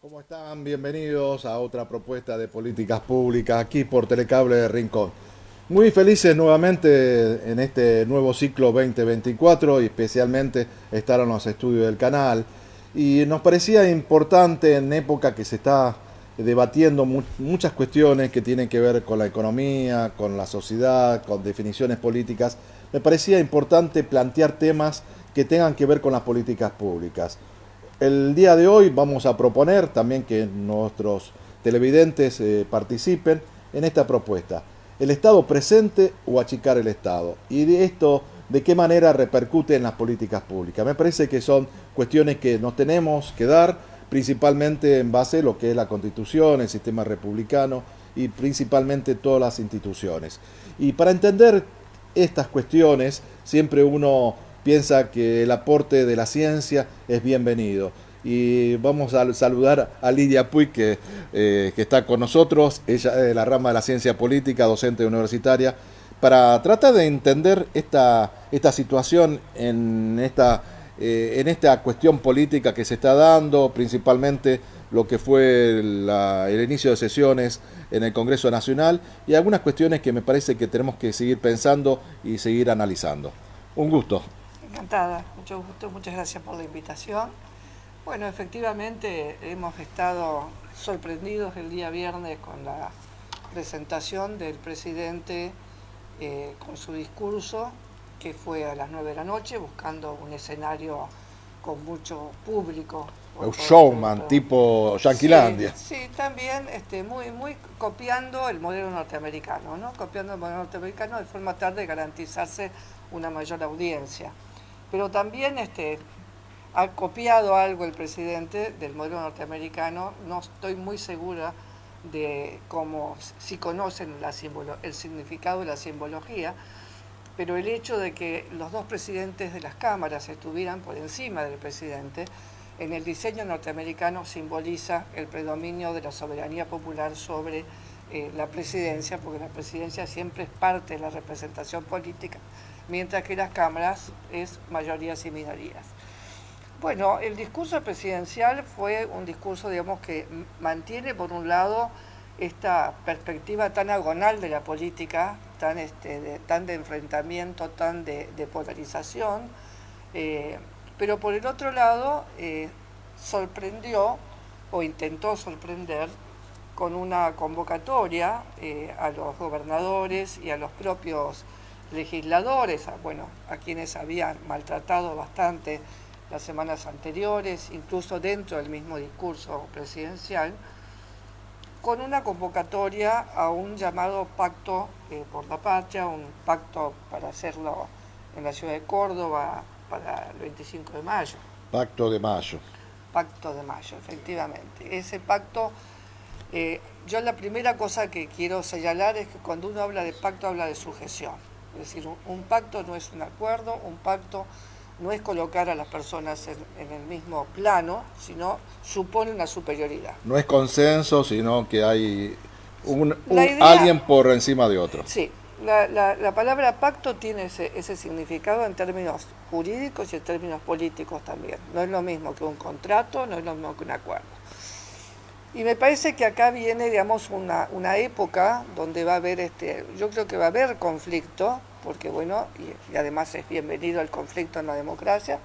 ¿Cómo están? Bienvenidos a otra propuesta de políticas públicas aquí por Telecable de Rincón. Muy felices nuevamente en este nuevo ciclo 2024 y especialmente estar en los estudios del canal. Y nos parecía importante en época que se está debatiendo muchas cuestiones que tienen que ver con la economía, con la sociedad, con definiciones políticas. Me parecía importante plantear temas que tengan que ver con las políticas públicas. El día de hoy vamos a proponer también que nuestros televidentes participen en esta propuesta. ¿El Estado presente o achicar el Estado? Y de esto, ¿de qué manera repercute en las políticas públicas? Me parece que son cuestiones que nos tenemos que dar, principalmente en base a lo que es la Constitución, el sistema republicano y principalmente todas las instituciones. Y para entender estas cuestiones, siempre uno piensa que el aporte de la ciencia es bienvenido. Y vamos a saludar a Lidia Puig, que está con nosotros, ella es de la rama de la ciencia política, docente universitaria, para tratar de entender esta situación en esta cuestión política que se está dando, principalmente lo que fue el inicio de sesiones en el Congreso Nacional y algunas cuestiones que me parece que tenemos que seguir pensando y seguir analizando. Un gusto. Encantada, mucho gusto, muchas gracias por la invitación. Bueno, efectivamente hemos estado sorprendidos el día viernes con la presentación del presidente con su discurso, que fue a las 9 de la noche, buscando un escenario con mucho público. Un showman tipo Yanquilandia. Sí, sí, también muy copiando el modelo norteamericano, ¿no? Copiando el modelo norteamericano de forma tal de garantizarse una mayor audiencia. Pero también ha copiado algo el presidente del modelo norteamericano. No estoy muy segura de si conocen el significado de la simbología, pero el hecho de que los dos presidentes de las cámaras estuvieran por encima del presidente, en el diseño norteamericano simboliza el predominio de la soberanía popular sobre la presidencia, porque la presidencia siempre es parte de la representación política, mientras que las cámaras es mayorías y minorías. Bueno, el discurso presidencial fue un discurso, digamos, que mantiene por un lado esta perspectiva tan agonal de la política, tan de enfrentamiento, tan de polarización, pero por el otro lado sorprendió o intentó sorprender con una convocatoria a los gobernadores y a los propios legisladores, a quienes habían maltratado bastante las semanas anteriores, incluso dentro del mismo discurso presidencial, con una convocatoria a un llamado pacto por la patria, un pacto para hacerlo en la ciudad de Córdoba para el 25 de mayo. Pacto de Mayo. Pacto de Mayo, efectivamente. Ese pacto, yo la primera cosa que quiero señalar es que cuando uno habla de pacto habla de sujeción. Es decir, un pacto no es un acuerdo, un pacto no es colocar a las personas en el mismo plano, sino supone una superioridad. No es consenso, sino que hay idea, alguien por encima de otro. Sí, la palabra pacto tiene ese significado en términos jurídicos y en términos políticos también. No es lo mismo que un contrato, no es lo mismo que un acuerdo. Y me parece que acá viene, digamos, una época donde va a haber, yo creo que va a haber conflicto, porque bueno, y además es bienvenido el conflicto en la democracia,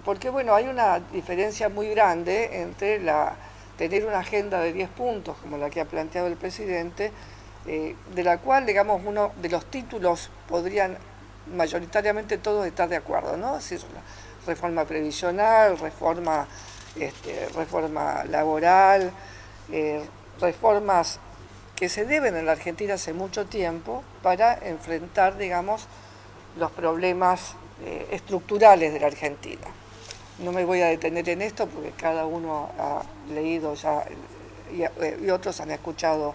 porque bueno, hay una diferencia muy grande entre tener una agenda de 10 puntos, como la que ha planteado el presidente, de la cual, digamos, uno de los títulos podrían mayoritariamente todos estar de acuerdo, ¿no? Es decir, reforma previsional, reforma laboral, reformas que se deben en la Argentina hace mucho tiempo para enfrentar, digamos, los problemas estructurales de la Argentina. No me voy a detener en esto porque cada uno ha leído ya y otros han escuchado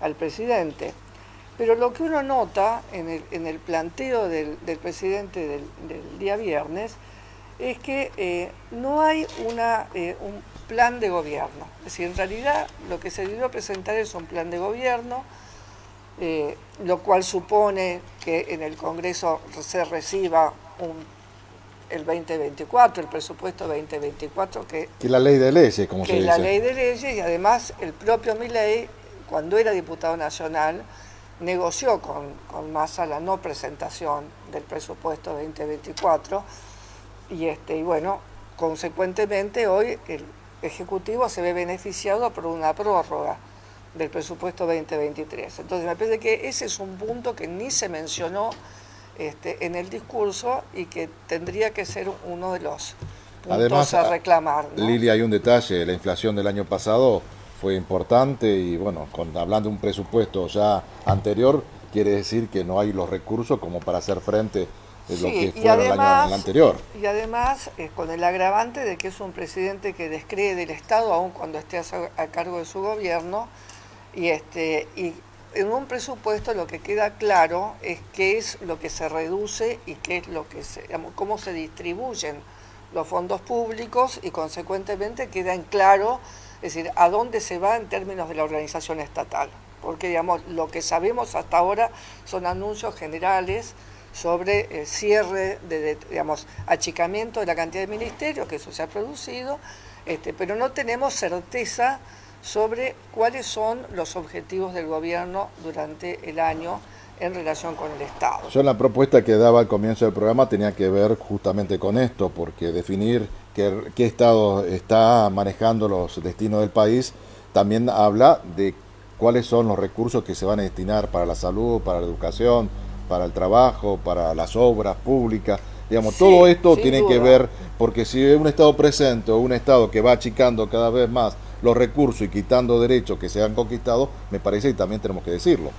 al presidente. Pero lo que uno nota en el planteo del presidente del día viernes es que no hay un plan de gobierno. Es decir, en realidad lo que se debió a presentar es un plan de gobierno, lo cual supone que en el Congreso se reciba el 2024, el presupuesto 2024, que es la ley de leyes, como se que dice. la ley de leyes, y además el propio Milei, cuando era diputado nacional, negoció con Massa la no presentación del presupuesto 2024 y bueno, consecuentemente hoy el Ejecutivo se ve beneficiado por una prórroga del presupuesto 2023. Entonces me parece que ese es un punto que ni se mencionó en el discurso y que tendría que ser uno de los puntos Además, a reclamar, ¿no? Lili, hay un detalle, la inflación del año pasado fue importante y bueno, hablando de un presupuesto ya anterior, quiere decir que no hay los recursos como para hacer frente a lo que fueron el año anterior. Y además, con el agravante de que es un presidente que descree del Estado, aun cuando esté a cargo de su gobierno, y en un presupuesto lo que queda claro es qué es lo que se reduce y qué es lo que cómo se distribuyen los fondos públicos y consecuentemente queda en claro, es decir, a dónde se va en términos de la organización estatal. Porque, digamos, lo que sabemos hasta ahora son anuncios generales sobre el cierre, digamos, achicamiento de la cantidad de ministerios, que eso se ha producido, pero no tenemos certeza sobre cuáles son los objetivos del gobierno durante el año en relación con el Estado. Yo la propuesta que daba al comienzo del programa tenía que ver justamente con esto, porque definir qué Estado está manejando los destinos del país también habla de cuáles son los recursos que se van a destinar para la salud, para la educación, para el trabajo, para las obras públicas. Digamos, sí, todo esto tiene que ver, porque si es un Estado presente o un Estado que va achicando cada vez más los recursos y quitando derechos que se han conquistado, me parece que también tenemos que decirlo.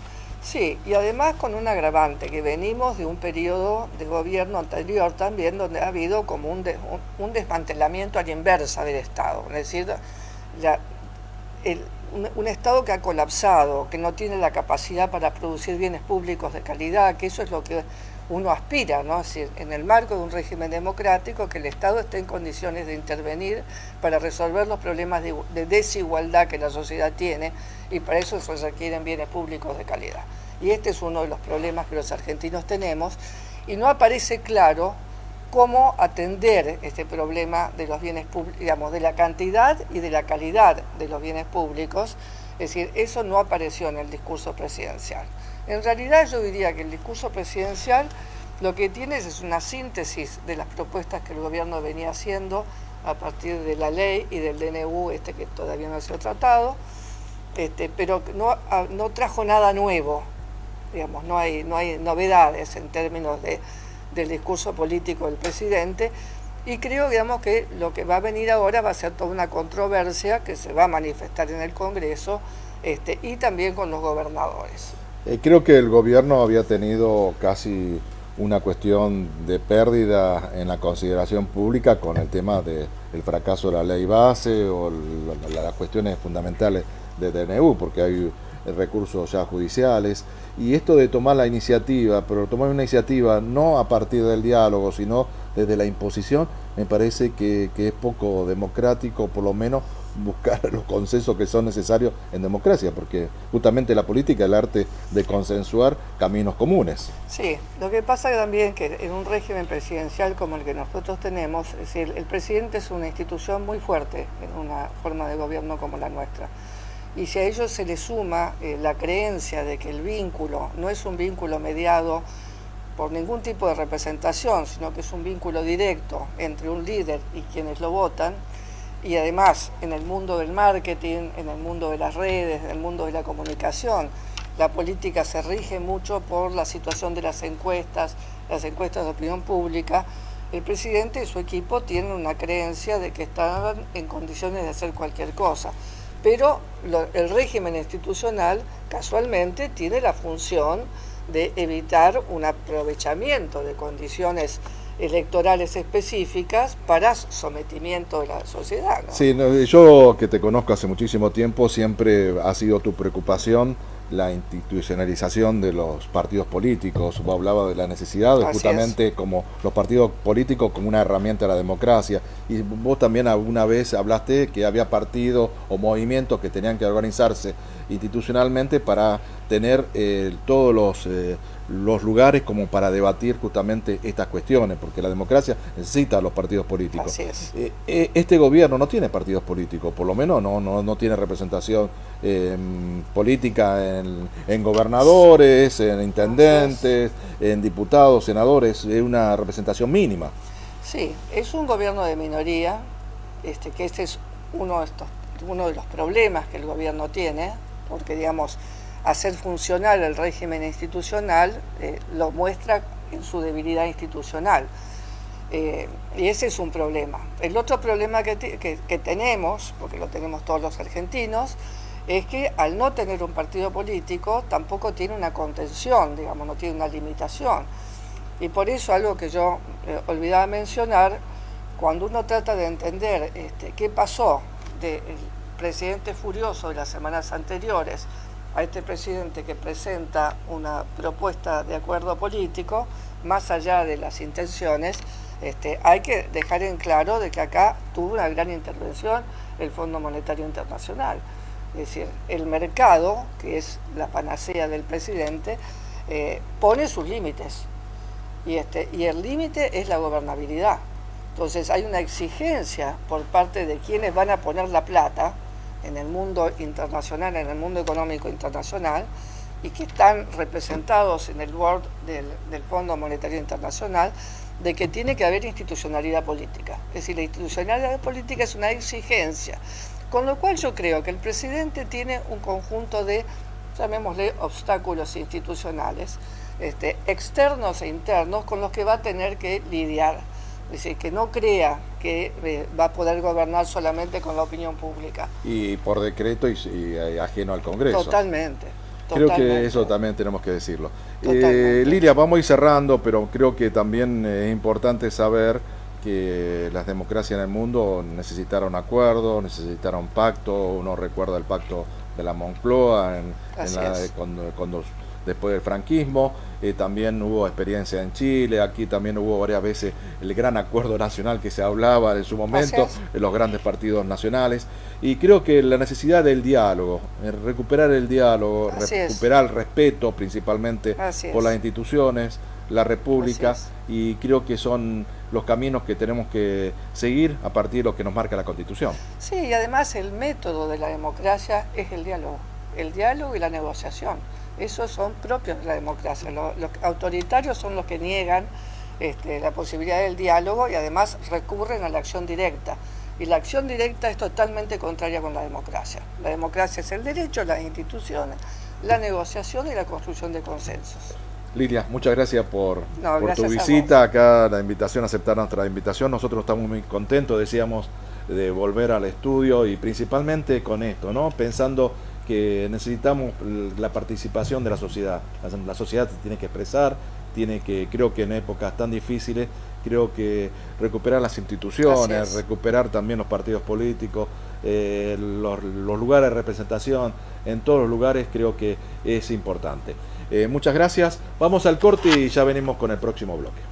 Sí, y además con un agravante, que venimos de un periodo de gobierno anterior también donde ha habido como un desmantelamiento a la inversa del Estado, es decir, un Estado que ha colapsado, que no tiene la capacidad para producir bienes públicos de calidad, que eso es lo que uno aspira, ¿no? Es decir, en el marco de un régimen democrático, que el Estado esté en condiciones de intervenir para resolver los problemas de desigualdad que la sociedad tiene, y para eso se requieren bienes públicos de calidad. Y este es uno de los problemas que los argentinos tenemos, y no aparece claro cómo atender este problema de los bienes públicos, digamos, de la cantidad y de la calidad de los bienes públicos. Es decir, eso no apareció en el discurso presidencial. En realidad yo diría que el discurso presidencial lo que tiene es una síntesis de las propuestas que el gobierno venía haciendo a partir de la ley y del DNU, que todavía no ha sido tratado, pero no trajo nada nuevo, digamos, no hay novedades en términos del discurso político del presidente, y creo, digamos, que lo que va a venir ahora va a ser toda una controversia que se va a manifestar en el Congreso y también con los gobernadores. Creo que el gobierno había tenido casi una cuestión de pérdida en la consideración pública con el tema del fracaso de la ley base o las cuestiones fundamentales de DNU, porque hay recursos ya judiciales, y esto de tomar la iniciativa, pero tomar una iniciativa no a partir del diálogo, sino desde la imposición, me parece que es poco democrático, por lo menos buscar los consensos que son necesarios en democracia, porque justamente la política es el arte de consensuar caminos comunes. Sí, lo que pasa también que en un régimen presidencial como el que nosotros tenemos, es decir, el presidente es una institución muy fuerte en una forma de gobierno como la nuestra. Y si a ello se le suma la creencia de que el vínculo no es un vínculo mediado por ningún tipo de representación, sino que es un vínculo directo entre un líder y quienes lo votan, y además en el mundo del marketing, en el mundo de las redes, en el mundo de la comunicación, la política se rige mucho por la situación de las encuestas de opinión pública. El presidente y su equipo tienen una creencia de que están en condiciones de hacer cualquier cosa, pero el régimen institucional casualmente tiene la función de evitar un aprovechamiento de condiciones electorales específicas para sometimiento de la sociedad, ¿no? Sí, yo que te conozco hace muchísimo tiempo, siempre ha sido tu preocupación la institucionalización de los partidos políticos. Vos hablabas de la necesidad de justamente como los partidos políticos como una herramienta de la democracia, y vos también alguna vez hablaste que había partidos o movimientos que tenían que organizarse institucionalmente para tener todos los los lugares como para debatir justamente estas cuestiones, porque la democracia necesita a los partidos políticos. Así es. Este gobierno no tiene partidos políticos, por lo menos no tiene representación política en gobernadores, en intendentes, en diputados, senadores, es una representación mínima. Sí, es un gobierno de minoría, que este es uno de los problemas que el gobierno tiene, porque digamos, hacer funcionar el régimen institucional lo muestra en su debilidad institucional. Y ese es un problema. El otro problema que tenemos, porque lo tenemos todos los argentinos, es que al no tener un partido político tampoco tiene una contención, digamos, no tiene una limitación. Y por eso algo que yo olvidaba mencionar, cuando uno trata de entender qué pasó del presidente furioso de las semanas anteriores a este presidente que presenta una propuesta de acuerdo político, más allá de las intenciones, hay que dejar en claro de que acá tuvo una gran intervención el Fondo Monetario Internacional. Es decir, el mercado, que es la panacea del presidente, pone sus límites. Y el límite es la gobernabilidad. Entonces hay una exigencia por parte de quienes van a poner la plata en el mundo internacional, en el mundo económico internacional, y que están representados en el board del Fondo Monetario Internacional, de que tiene que haber institucionalidad política. Es decir, la institucionalidad política es una exigencia, con lo cual yo creo que el presidente tiene un conjunto de, llamémosle, obstáculos institucionales, externos e internos, con los que va a tener que lidiar. Es decir, que no crea que va a poder gobernar solamente con la opinión pública. Y por decreto y ajeno al Congreso. Totalmente. Creo que eso también tenemos que decirlo. Lilia, vamos a ir cerrando, pero creo que también es importante saber que las democracias en el mundo necesitaron acuerdos, necesitaron pacto. Uno recuerda el pacto de la Moncloa cuando después del franquismo. También hubo experiencia en Chile, aquí también hubo varias veces el gran acuerdo nacional que se hablaba en su momento, en los grandes partidos nacionales, y creo que la necesidad del diálogo, recuperar el diálogo, recuperar el respeto principalmente por las instituciones, la República, y creo que son los caminos que tenemos que seguir a partir de lo que nos marca la Constitución. Sí, y además el método de la democracia es el diálogo y la negociación. Esos son propios de la democracia. Los autoritarios son los que niegan la posibilidad del diálogo y además recurren a la acción directa. Y la acción directa es totalmente contraria con la democracia. La democracia es el derecho, las instituciones, la negociación y la construcción de consensos. Lilia, muchas gracias por tu gracias visita acá, la invitación, aceptar nuestra invitación. Nosotros estamos muy contentos, decíamos, de volver al estudio y principalmente con esto, ¿no? Pensando que necesitamos la participación de la sociedad. La sociedad se tiene que expresar, creo que en épocas tan difíciles, creo que recuperar las instituciones, recuperar también los partidos políticos, los lugares de representación, en todos los lugares creo que es importante. Muchas gracias, vamos al corte y ya venimos con el próximo bloque.